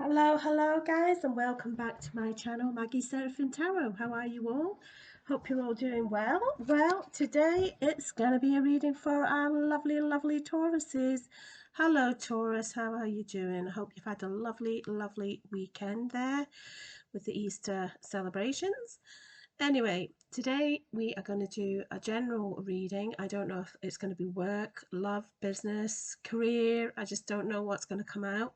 Hello guys, and welcome back to my channel, Maggie XX Tarot. How are you all? Hope you're all doing well. Well, today it's going to be a reading for our lovely Tauruses. Hello Taurus, how are you doing? I hope you've had a lovely weekend there with the Easter celebrations. Anyway, today we are going to do a general reading. I don't know if it's going to be work, love, business, career. I just don't know what's going to come out.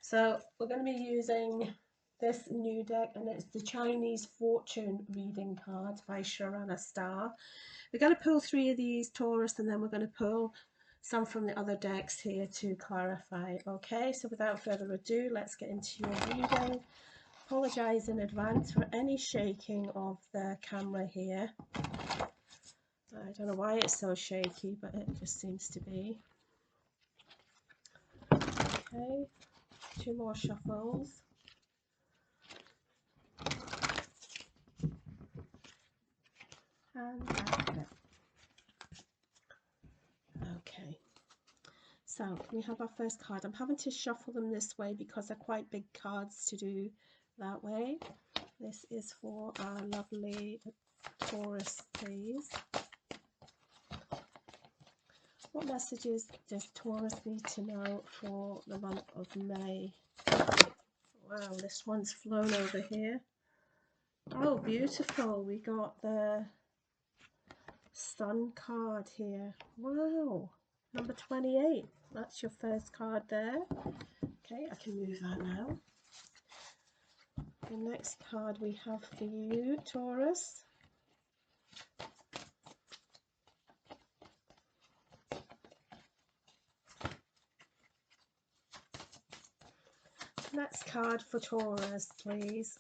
So we're going to be using this new deck, and it's the Chinese Fortune reading card by Sharana Star. We're going to pull 3 of these, Taurus, and then we're going to pull some from the other decks here to clarify. Okay, so without further ado, let's get into your reading. Apologise in advance for any shaking of the camera here. I don't know why it's so shaky, but it just seems to be. Okay, 2 more shuffles. And that's it. Okay, so we have our first card. I'm having to shuffle them this way because they're quite big cards to do that way. This is for our lovely Taurus, please. What messages does Taurus need to know for the month of May? Wow, this one's flown over here. Oh, beautiful. We got the Sun card here. Wow, number 28. That's your first card there. Okay, I can move that now. The next card we have for you, Taurus. Next card for Taurus, please.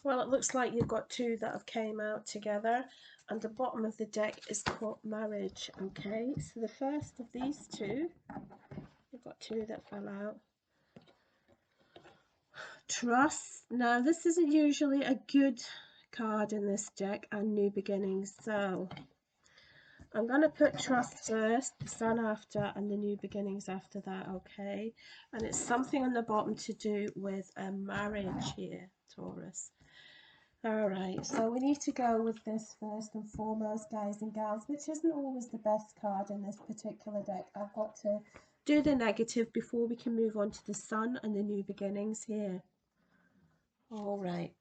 Well, it looks like you've got 2 that have came out together, and the bottom of the deck is called marriage. Okay, so the first of these 2, we've got 2 that fell out. Trust. Now, this isn't usually a good card in this deck, and new beginnings, so I'm going to put trust first, the sun after, and the new beginnings after that, okay? And it's something on the bottom to do with a marriage here, Taurus. All right, so we need to go with this first and foremost, guys and gals, which isn't always the best card in this particular deck. I've got to do the negative before we can move on to the sun and the new beginnings here. All right.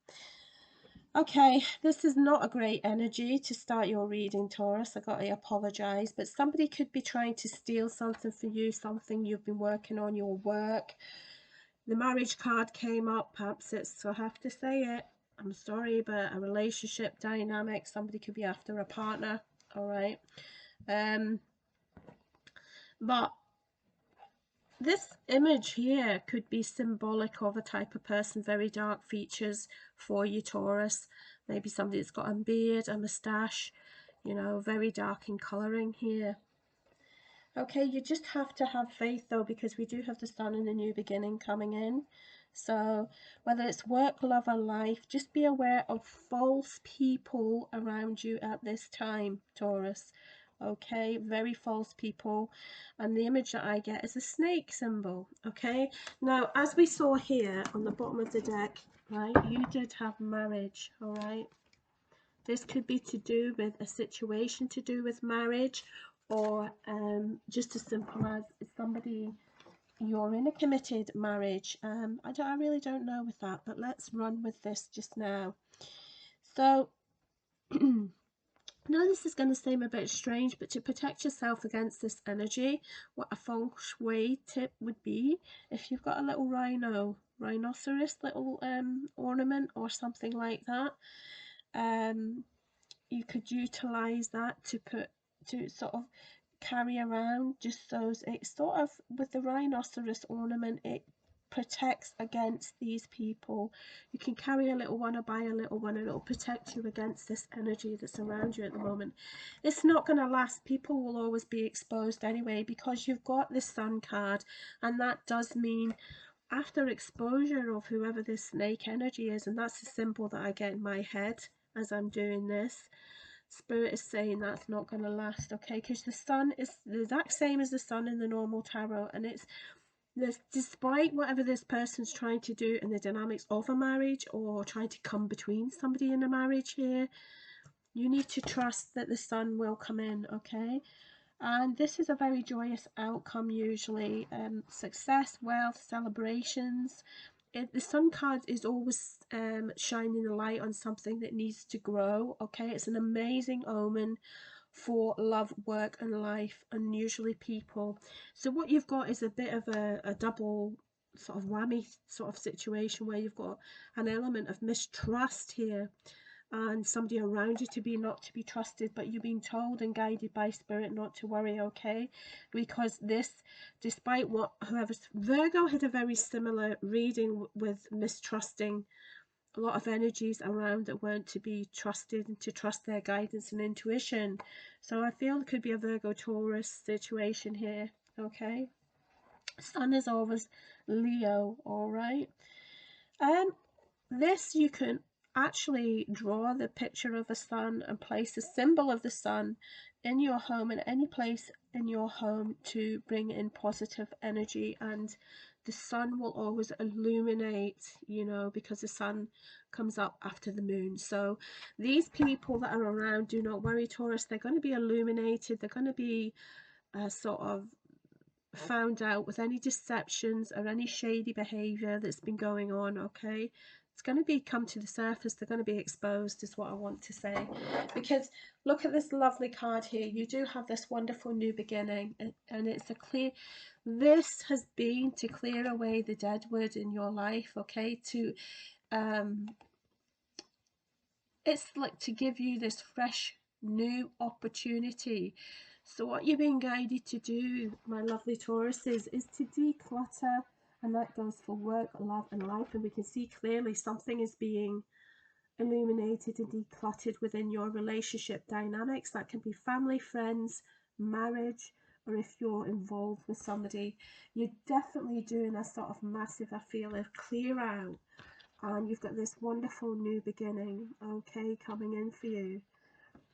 Okay, this is not a great energy to start your reading, Taurus. I got to apologize, but somebody could be trying to steal something for you, something you've been working on, your work. The marriage card came up. Perhaps it's, I have to say it, I'm sorry, but a relationship dynamic. Somebody could be after a partner. All right. But this image here could be symbolic of a type of person, very dark features for you, Taurus. Maybe somebody that's got a beard, a moustache, you know, very dark in colouring here. Okay, you just have to have faith though, because we do have the sun and the new beginning coming in. So whether it's work, love or life, just be aware of false people around you at this time, Taurus. Okay, very false people, and the image that I get is a snake symbol. Okay, now as we saw here on the bottom of the deck, right, you did have marriage. All right, this could be to do with a situation to do with marriage, or just as simple as somebody, you're in a committed marriage. I really don't know with that, but let's run with this just now. So now this is going to seem a bit strange, but to protect yourself against this energy, what a feng shui tip would be, if you've got a little rhinoceros little ornament or something like that, you could utilize that to sort of carry around, just so it's sort of, with the rhinoceros ornament, it protects against these people. You can carry a little one or buy a little one, and it'll protect you against this energy that's around you at the moment. It's not going to last. People will always be exposed anyway, because you've got this sun card, and that does mean after exposure of whoever this snake energy is, and that's the symbol that I get in my head as I'm doing this. Spirit is saying that's not going to last, okay? Because the sun is the exact same as the sun in the normal tarot, and it's this, despite whatever this person's trying to do in the dynamics of a marriage, or trying to come between somebody in a marriage here, you need to trust that the sun will come in, okay? And this is a very joyous outcome usually. Success, wealth, celebrations. The sun card is always shining a light on something that needs to grow, okay? It's an amazing omen for love, work and life, and usually people. So what you've got is a bit of a double sort of whammy sort of situation, where you've got an element of mistrust here, and somebody around you to be not to be trusted, but you're being told and guided by spirit not to worry, okay? Because this, despite what whoever's, Virgo had a very similar reading with mistrusting, a lot of energies around that weren't to be trusted and to trust their guidance and intuition. So I feel it could be a Virgo Taurus situation here, okay? Sun is always Leo, all right? This, you can actually draw the picture of a sun and place a symbol of the sun in your home, in any place in your home, to bring in positive energy. And the sun will always illuminate, you know, because the sun comes up after the moon. So these people that are around, do not worry, Taurus, they're going to be illuminated. They're going to be sort of found out with any deceptions or any shady behavior that's been going on, okay? It's going to be come to the surface. They're going to be exposed, is what I want to say. Because look at this lovely card here. You do have this wonderful new beginning, and it's a clear, this has been to clear away the deadwood in your life, okay? To it's like to give you this fresh new opportunity. So what you're being guided to do, my lovely Tauruses, is to declutter. And that goes for work, love and life. And we can see clearly something is being illuminated and decluttered within your relationship dynamics. That can be family, friends, marriage, or if you're involved with somebody. You're definitely doing a sort of massive, I feel, a clear out. And you've got this wonderful new beginning, okay, coming in for you.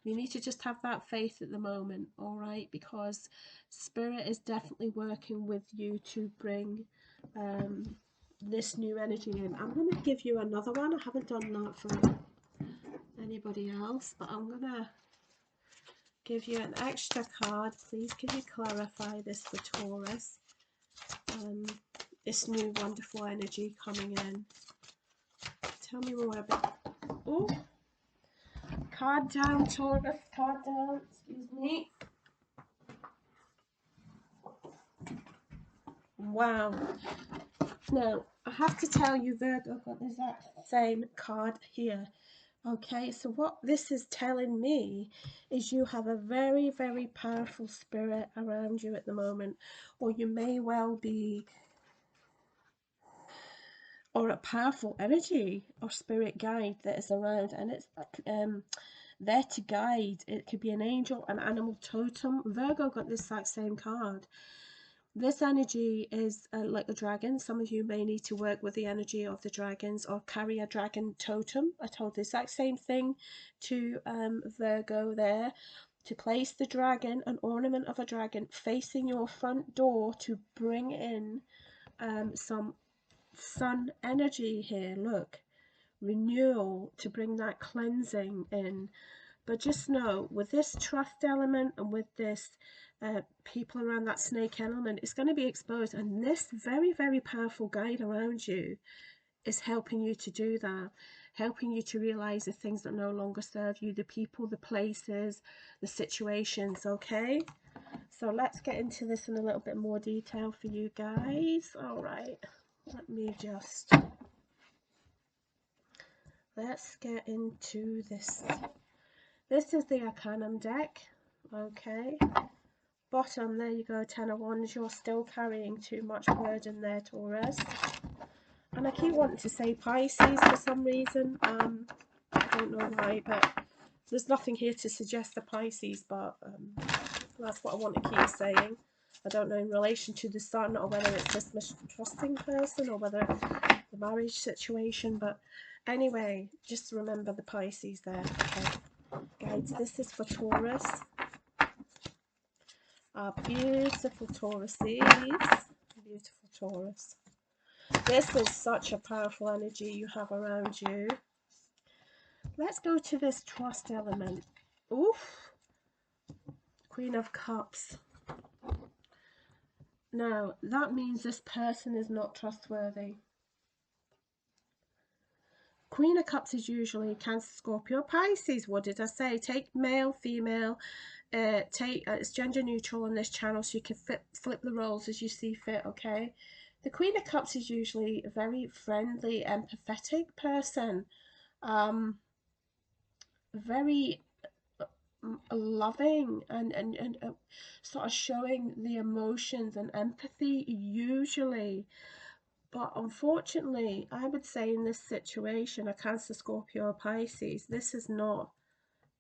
You need to just have that faith at the moment, all right? Because Spirit is definitely working with you to bring this new energy in. I'm going to give you another one. I haven't done that for anybody else, but I'm going to give you an extra card. Please can you clarify this for Taurus? This new wonderful energy coming in. Tell me more about... Oh, card down, Taurus, card down, excuse me. Wow. Now, I have to tell you, Virgo, I've got the exact same card here. Okay, so what this is telling me is you have a very, very powerful spirit around you at the moment, or you may well be, or a powerful energy or spirit guide that is around, and it's there to guide. It could be an angel, an animal totem. Virgo got this exact same card. This energy is like a dragon. Some of you may need to work with the energy of the dragons or carry a dragon totem. I told the exact same thing to Virgo there, to place the dragon, an ornament of a dragon, facing your front door to bring in some sun energy here. Look, renewal, to bring that cleansing in. But just know, with this trust element and with this people around that snake element, it's going to be exposed. And this very, very powerful guide around you is helping you to do that, helping you to realize the things that no longer serve you, the people, the places, the situations, okay? So let's get into this in a little bit more detail for you guys. All right, let me just... Let's get into this. This is the Arcanum deck, okay? Bottom, there you go, 10 of Wands. You're still carrying too much burden there, Taurus. And I keep wanting to say Pisces for some reason. I don't know why, but there's nothing here to suggest a Pisces, but that's what I want to keep saying. I don't know in relation to the sun, or whether it's this mistrusting person, or whether the marriage situation, but anyway, just remember the Pisces there, okay? Guides, this is for Taurus. Our beautiful Tauruses. beautiful Taurus. This is such a powerful energy you have around you. Let's go to this trust element. Oof. Queen of Cups. Now, that means this person is not trustworthy. Queen of Cups is usually Cancer, Scorpio, Pisces. What did I say? Take male, female. It's gender neutral on this channel, so you can flip the roles as you see fit, okay? The Queen of Cups is usually a very friendly, empathetic person. Very loving and sort of showing the emotions and empathy usually. But unfortunately, I would say in this situation, a Cancer, Scorpio, or Pisces, this is not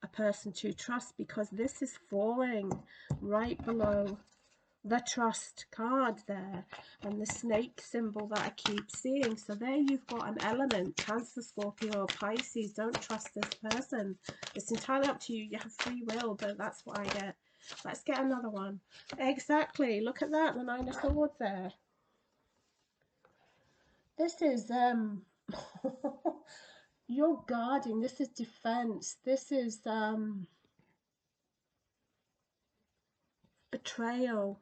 a person to trust, because this is falling right below the trust card there and the snake symbol that I keep seeing. So there you've got an element, Cancer, Scorpio, or Pisces. Don't trust this person. It's entirely up to you. You have free will, but that's what I get. Let's get another one. Exactly. Look at that, the Nine of Swords there. This is you're guarding. This is defense. This is betrayal.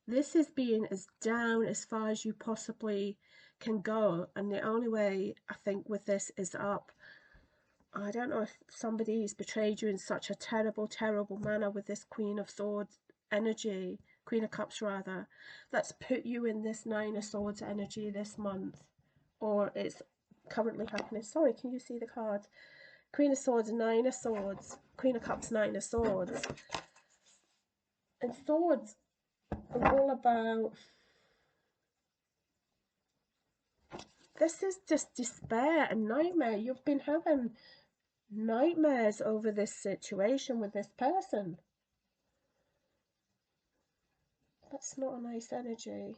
This is being as down as far as you possibly can go, and the only way I think with this is up. I don't know if somebody's betrayed you in such a terrible, terrible manner with this Queen of Swords energy, Queen of Cups rather, that's put you in this Nine of Swords energy this month, or it's currently happening. Sorry, can you see the cards? Queen of Swords, Nine of Swords, Queen of Cups, Nine of Swords. And swords are all about, this is just despair and nightmare. You've been having nightmares over this situation with this person. That's not a nice energy.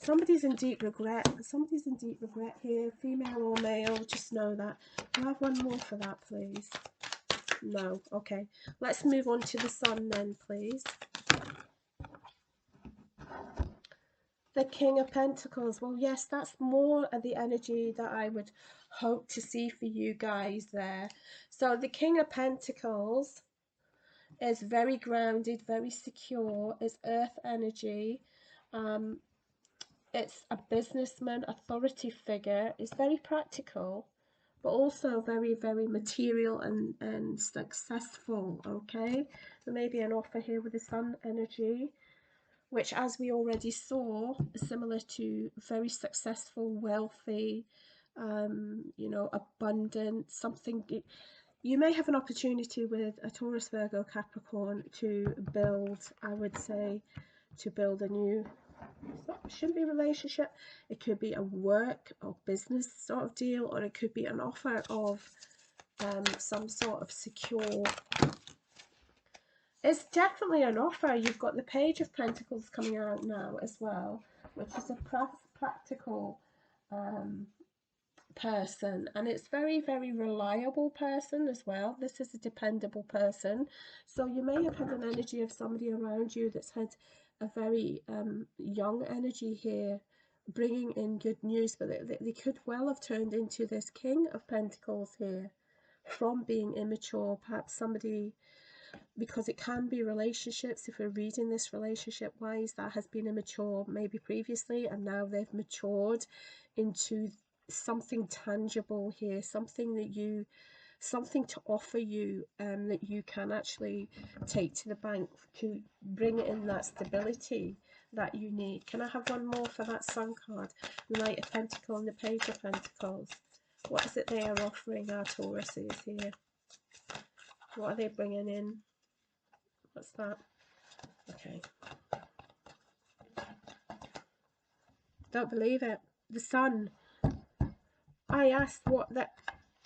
Somebody's in deep regret. Somebody's in deep regret here, female or male. Just know that. Can I have one more for that, please? No. Okay. Let's move on to the Sun then, please. The King of Pentacles. Well, yes, that's more of the energy that I would hope to see for you guys there. So the King of Pentacles is very grounded, very secure. It's earth energy. It's a businessman, authority figure. It's very practical, but also very, very material and successful, okay? There may be an offer here with the Sun energy, which, as we already saw, is similar to very successful, wealthy, you know, abundant, something. You may have an opportunity with a Taurus, Virgo, Capricorn to build, I would say, to build a new, it shouldn't be a relationship, it could be a work or business sort of deal, or it could be an offer of some sort of secure. It's definitely an offer. You've got the Page of Pentacles coming out now as well, which is a practical person, and it's very, very reliable person as well. This is a dependable person. So you may have had an energy of somebody around you that's had a very young energy here, bringing in good news, but they could well have turned into this King of Pentacles here from being immature. Perhaps somebody, because it can be relationships, if we're reading this relationship wise, that has been immature maybe previously, and now they've matured into something tangible here, something that you, something to offer you, that you can actually take to the bank to bring in that stability that you need. Can I have one more for that Sun card? The Knight of Pentacles and the Page of Pentacles. What is it they are offering our Tauruses here? What are they bringing in? What's that? Okay. Don't believe it. The Sun. I asked what that.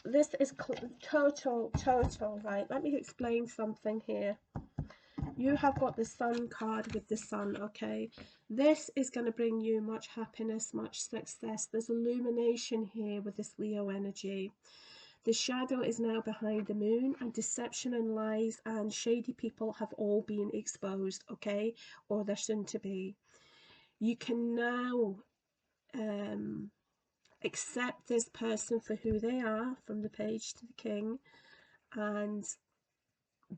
This is total, right? Let me explain something here. You have got the Sun card with the Sun, okay? This is going to bring you much happiness, much success. There's illumination here with this Leo energy. The shadow is now behind the moon, and deception and lies and shady people have all been exposed, okay? Or they're soon to be. You can now accept this person for who they are, from the Page to the King, and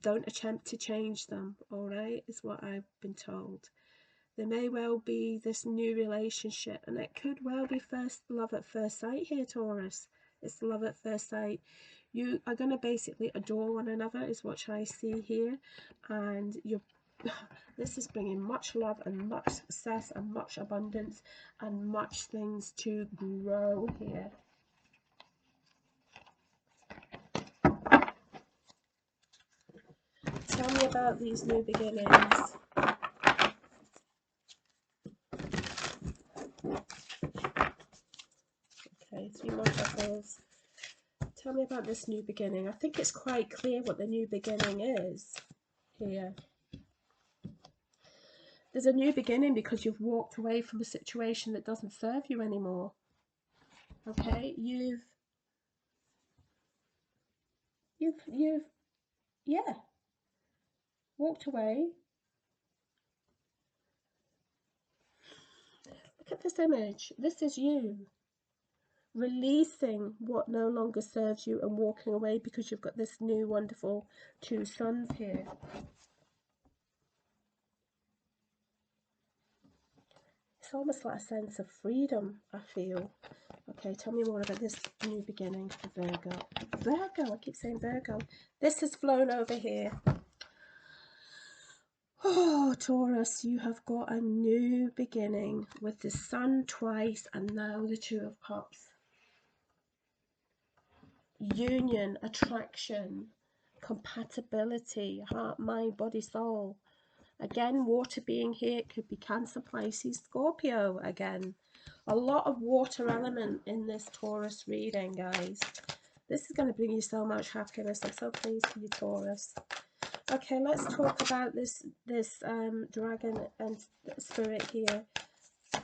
don't attempt to change them, all right, is what I've been told. There may well be this new relationship, and it could well be love at first sight here, Taurus. It's love at first sight. You are going to basically adore one another, is what I see here, and this is bringing much love and much success and much abundance and much things to grow here. Tell me about these new beginnings. Okay, 3 more shuffles. Tell me about this new beginning. I think it's quite clear what the new beginning is here. There's a new beginning because you've walked away from a situation that doesn't serve you anymore. Okay, you've yeah, walked away. Look at this image. This is you releasing what no longer serves you and walking away because you've got this new wonderful 2 sons here. It's almost like a sense of freedom, I feel. Okay, tell me more about this new beginning for Virgo. Virgo, I keep saying Virgo. This has flown over here. Oh, Taurus, you have got a new beginning with the Sun twice and now the 2 of Cups. Union, attraction, compatibility, heart, mind, body, soul. Again, water being here, it could be Cancer, Pisces, Scorpio again. A lot of water element in this Taurus reading, guys. This is going to bring you so much happiness. I'm so pleased for you, Taurus. Okay, let's talk about this dragon and spirit here.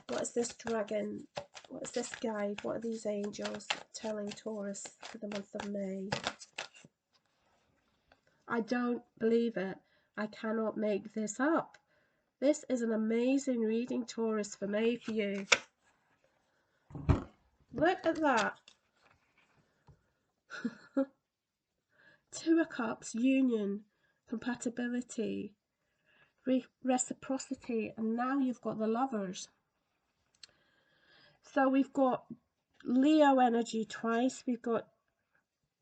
What is this dragon? What is this guide? What are these angels telling Taurus for the month of May? I don't believe it. I cannot make this up. This is an amazing reading, Taurus, for May for you. Look at that. 2 of Cups, union, compatibility, reciprocity, and now you've got the Lovers. So we've got Leo energy twice, we've got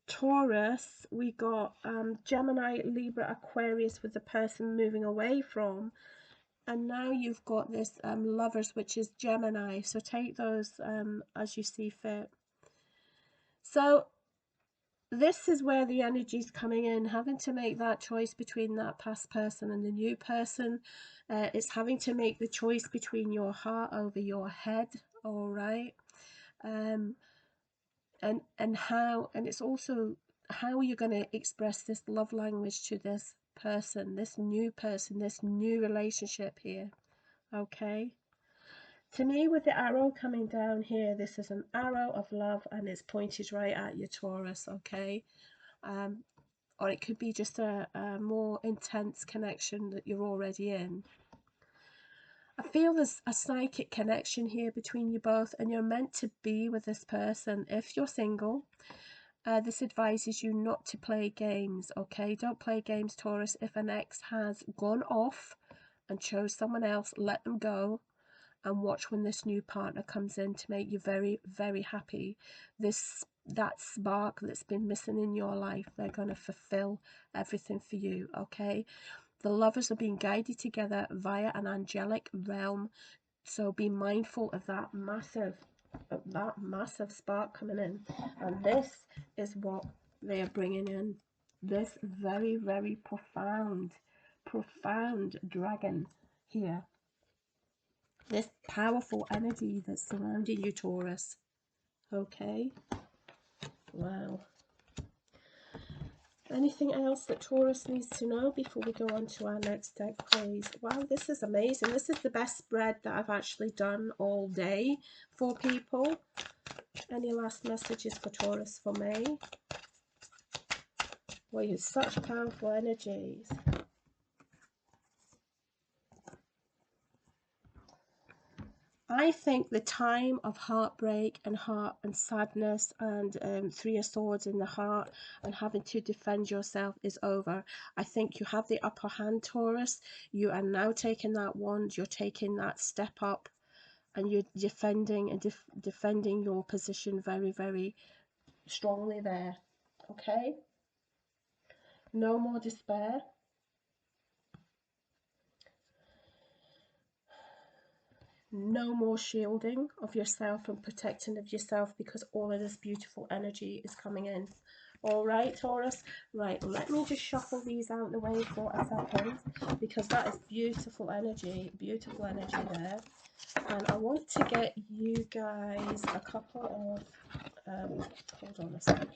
Taurus, we got Gemini, Libra, Aquarius with the person moving away from, and now you've got this Lovers, which is Gemini. So take those as you see fit. So this is where the energy is coming in, having to make that choice between that past person and the new person. It's having to make the choice between your heart over your head, all right? And it's also how you're going to express this love language to this person, this new relationship here, okay? To me, with the arrow coming down here, this is an arrow of love and it's pointed right at your Taurus, okay? Or it could be just a more intense connection that you're already in. I feel there's a psychic connection here between you both, and you're meant to be with this person. If you're single, this advises you not to play games, okay? Don't play games, Taurus. If an ex has gone off and chose someone else, let them go and watch when this new partner comes in to make you very, very happy. That spark that's been missing in your life, they're going to fulfill everything for you, okay? The Lovers are being guided together via an angelic realm, so be mindful of that massive spark coming in. And this is what they are bringing in, this very, very profound dragon here, this powerful energy that's surrounding you, Taurus. Okay, wow. Anything else that Taurus needs to know before we go on to our next deck, please? Wow, this is amazing. This is the best spread that I've actually done all day for people. Any last messages for Taurus for May? Well, you have such powerful energies. I think the time of heartbreak and heart and sadness and Three of Swords in the heart and having to defend yourself is over. I think you have the upper hand, Taurus. You are now taking that wand, you're taking that step up, and you're defending and defending your position very, very strongly there. Okay? No more despair. No more shielding of yourself and protecting of yourself, because all of this beautiful energy is coming in. All right, Taurus. Right, let me just shuffle these out of the way for a second, because that is beautiful energy there. And I want to get you guys a couple of hold on a sec.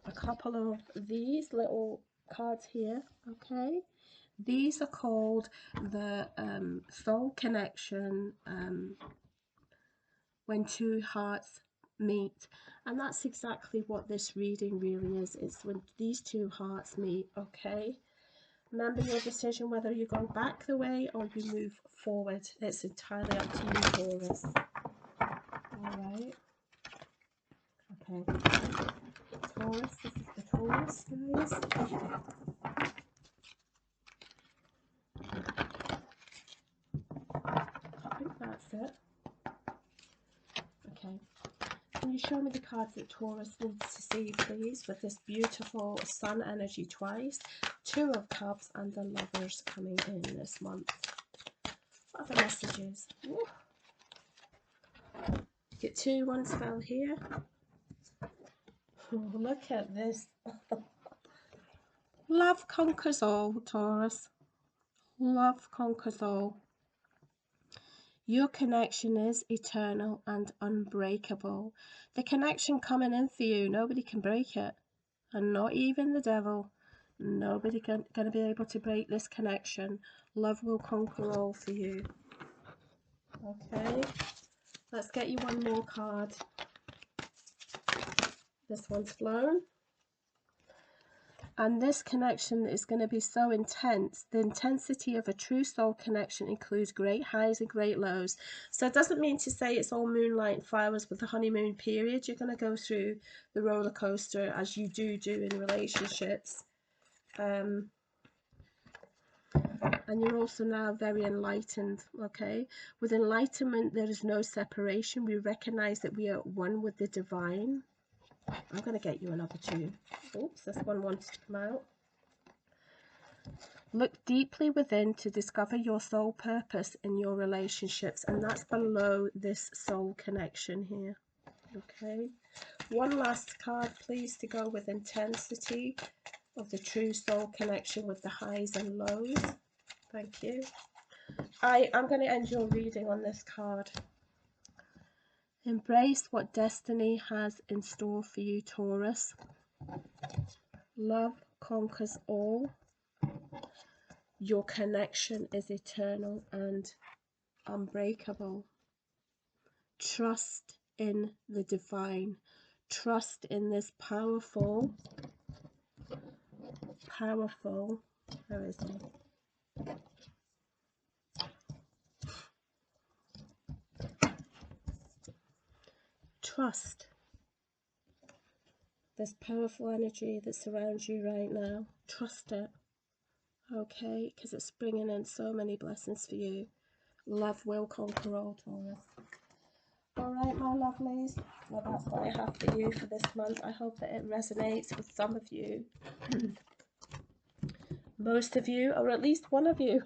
A couple of these little cards here. Okay, these are called the soul connection, when two hearts meet, and that's exactly what this reading really is. It's when these two hearts meet. Okay, remember your decision whether you go back the way or you move forward. It's entirely up to you, Taurus. All right. Okay, Taurus, this is the Taurus, guys. I think that's it. Okay, can you show me the cards that Taurus needs to see, please, with this beautiful sun energy twice, Two of Cups and the Lovers coming in this month? What are the messages? Ooh. Get two, one spell here. Oh, look at this. Love conquers all, Taurus. Love conquers all. Your connection is eternal and unbreakable. The connection coming in for you, nobody can break it. And not even the devil. Nobody going to be able to break this connection. Love will conquer all for you. Okay, let's get you one more card. This one's flown. And this connection is going to be so intense. The intensity of a true soul connection includes great highs and great lows. So it doesn't mean to say it's all moonlight and flowers with the honeymoon period. You're going to go through the roller coaster, as you do in relationships. And you're also now very enlightened. Okay, with enlightenment there is no separation. We recognize that we are one with the divine. I'm going to get you another two. Oops, this one wants to come out. Look deeply within to discover your soul purpose in your relationships, and that's below this soul connection here. Okay, one last card, please, to go with intensity of the true soul connection with the highs and lows. Thank you. I'm going to end your reading on this card. Embrace what destiny has in store for you, Taurus. Love conquers all. Your connection is eternal and unbreakable. Trust in the divine. Trust in this powerful, where is it? Trust this powerful energy that surrounds you right now. Trust it, okay? Because it's bringing in so many blessings for you. Love will conquer all, Taurus. All right, my lovelies. Well, that's what I have for you for this month. I hope that it resonates with some of you. Most of you, or at least one of you.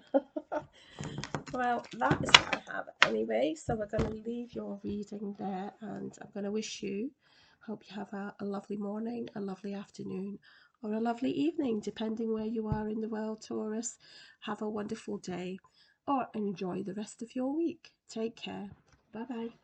Well, that is what I have anyway. So we're going to leave your reading there, and I'm going to wish you, hope you have a lovely morning, a lovely afternoon, or a lovely evening, depending where you are in the world, Taurus. Have a wonderful day, or enjoy the rest of your week. Take care. Bye-bye.